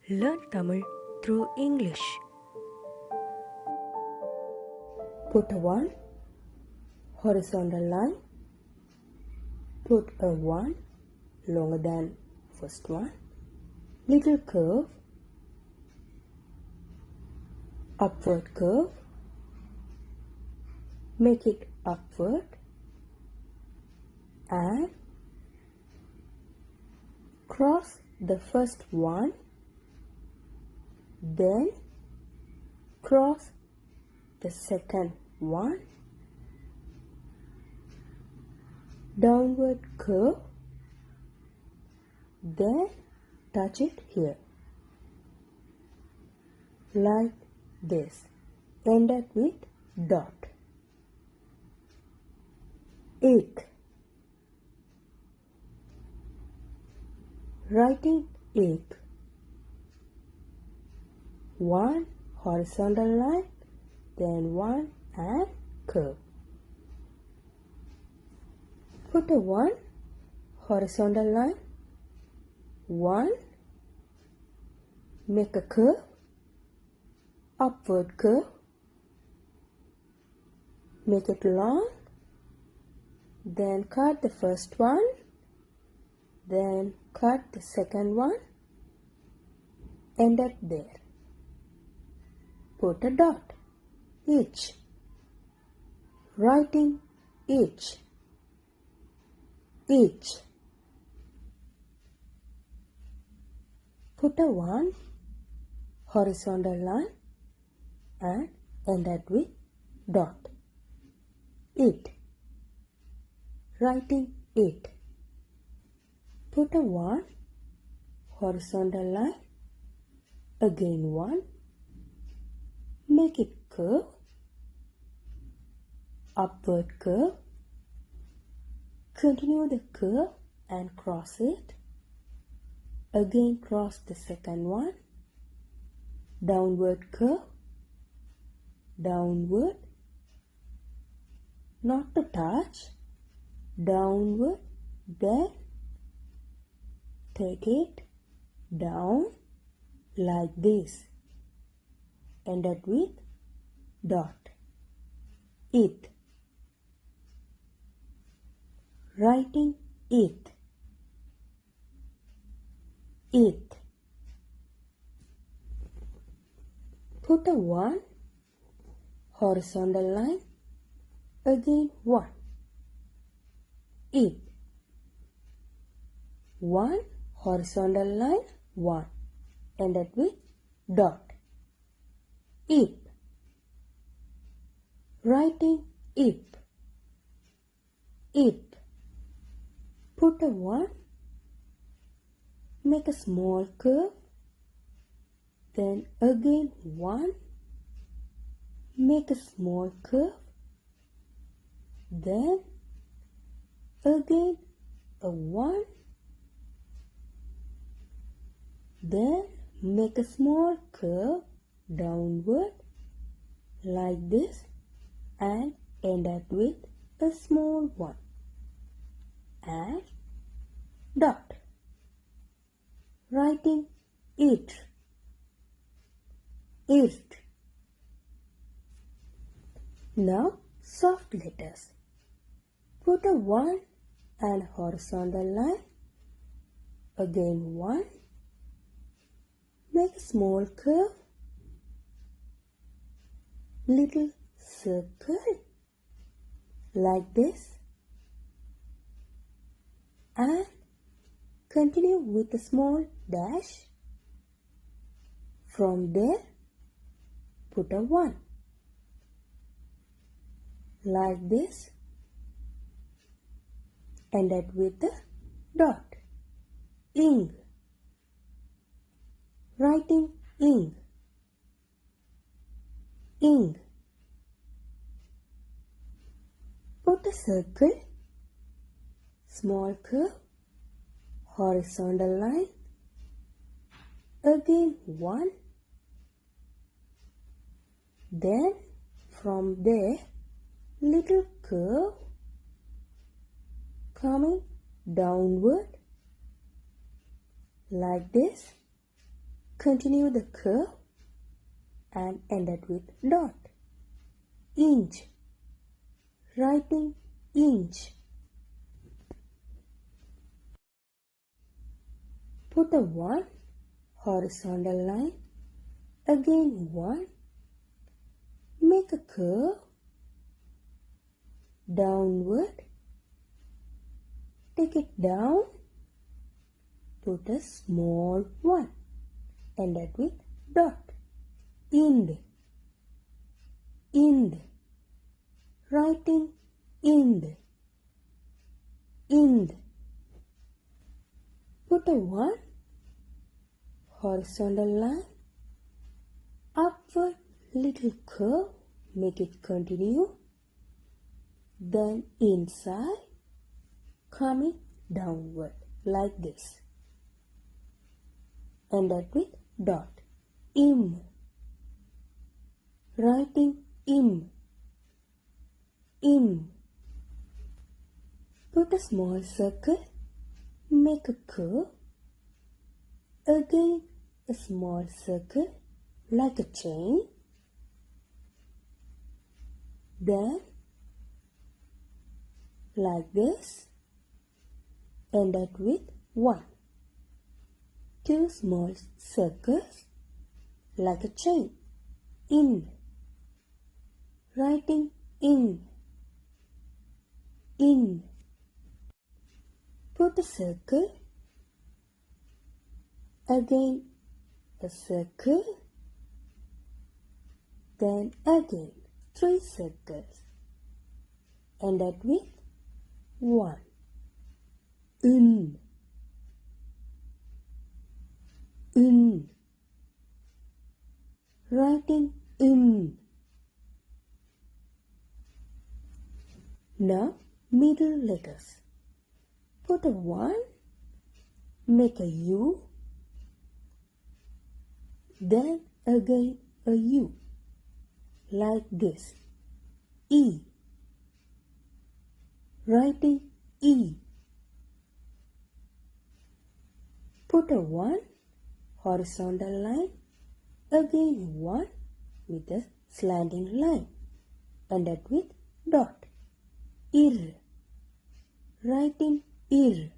Learn Tamil through English. Put one horizontal line. Put a one longer than first one. Little curve. Upward curve. Make it upward. And cross the first one. Then cross the second one. Downward curve. Then touch it here. Like this. Ended with dot. Ik. Writing ik. One horizontal line, then one and curve. Put a one horizontal line, one, make a curve, upward curve, make it long, then cut the first one, then cut the second one, end up there. Put a dot, each, writing each, each. Put a one horizontal line and end it with dot, it, writing it. Put a one horizontal line, again one, make it curve, upward curve, continue the curve and cross it, again cross the second one, downward curve, downward, not to touch, downward, then take it down like this. Ended with dot, it, writing it, it. Put a one horizontal line, again one, it, one horizontal line, one, ended with dot, ip, writing ip, ip. Put a one, make a small curve, then again one, make a small curve, then again a one, then make a small curve downward like this and end up with a small one and dot, writing it, it. Now soft letters. Put a one and horizontal line, again one, make a small curve, little circle like this and continue with a small dash. From there put a one like this, ended with a dot, ing, writing ing, ing. Put a circle, small curve, horizontal line, again one, then from there little curve coming downward like this, continue the curve and end it with dot. Inch, writing inch. Put a 1 horizontal line, again 1, make a curve, downward, take it down, put a small 1, end it with dot. Ind, ind, writing ind, ind. Put a 1 horizontal line, upward little curve, make it continue, then inside, coming downward like this. End it with dot. Im, writing im, im. Put a small circle, make a curve, again a small circle like a chain, then like this, end it with 1. 2 small circles like a chain, in, writing in, in. Put a circle, again a circle, then again 3 circles, end it with 1. In, in, writing in. Now middle letters. Put a 1, make a U, then again a U, like this. E, writing E. Put a 1 horizontal line, again 1 with a slanting line, end it with dot. Ir, writing ir.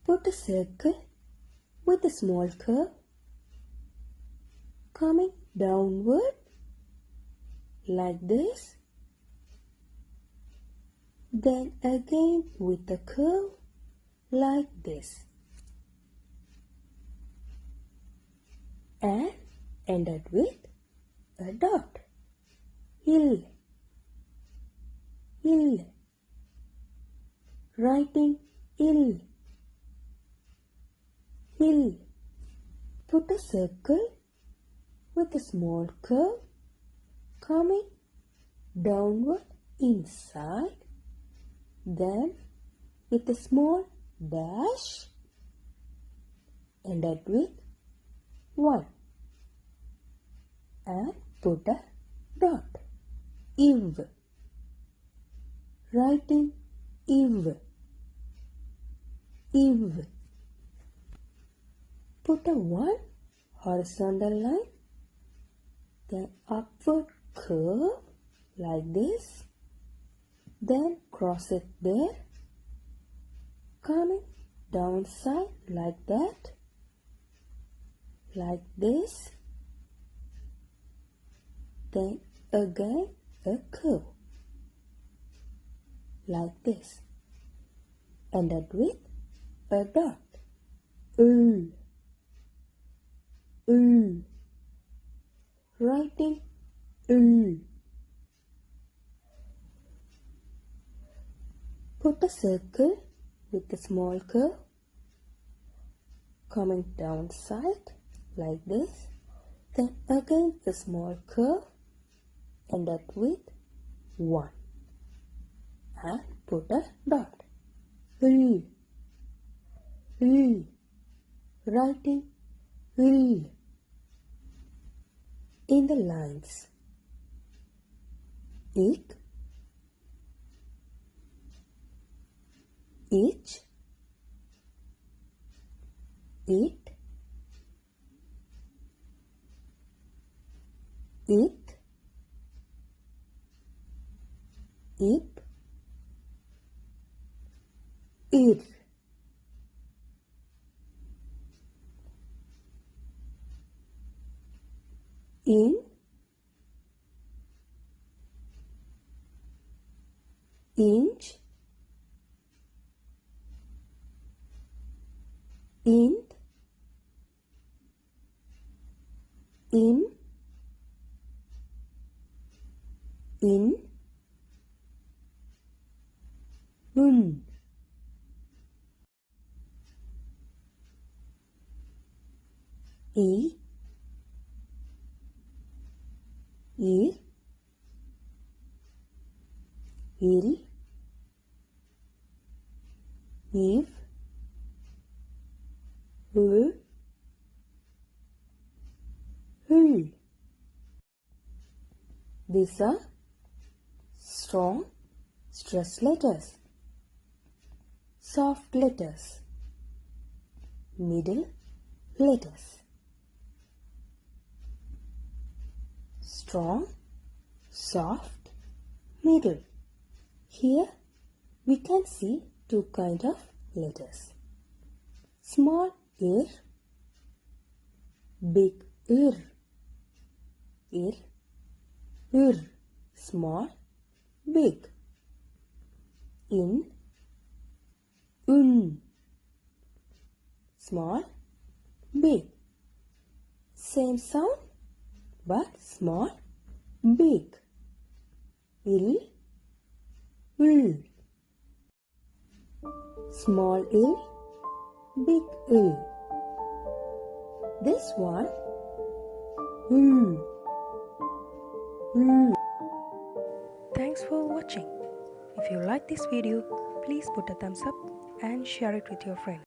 Put a circle with a small curve, coming downward like this, then again with a curve like this, and end it with a dot. Hill, hill, writing ill, hill. Put a circle with a small curve coming downward inside, then with a small dash, end it with 1, and put a dot. Iv, writing iv, iv. Put a 1 horizontal line, then upward curve like this, then cross it there, coming down side like that, like this, then again a curve like this, end it with a dot. Ul, ul, writing ul. Put a circle with a small curve coming down side like this, then again a small curve, end up with 1, and put a dot. Will, will, writing will. In the lines, ik, ich, it, it, ip, ir, in, inch, int, im, in, un, ir, il, if, ul, hul. These are strong stress letters, soft letters, middle letters. Strong, soft, middle. Here we can see two kinds of letters. Small ir, big ir. Ir, ir. Small, big. In, un. Small, big. Same sound but small, big. Il, ul. Small il, big il. This one, ul, ul. Thanks for watching. If you like this video, please put a thumbs up and share it with your friends.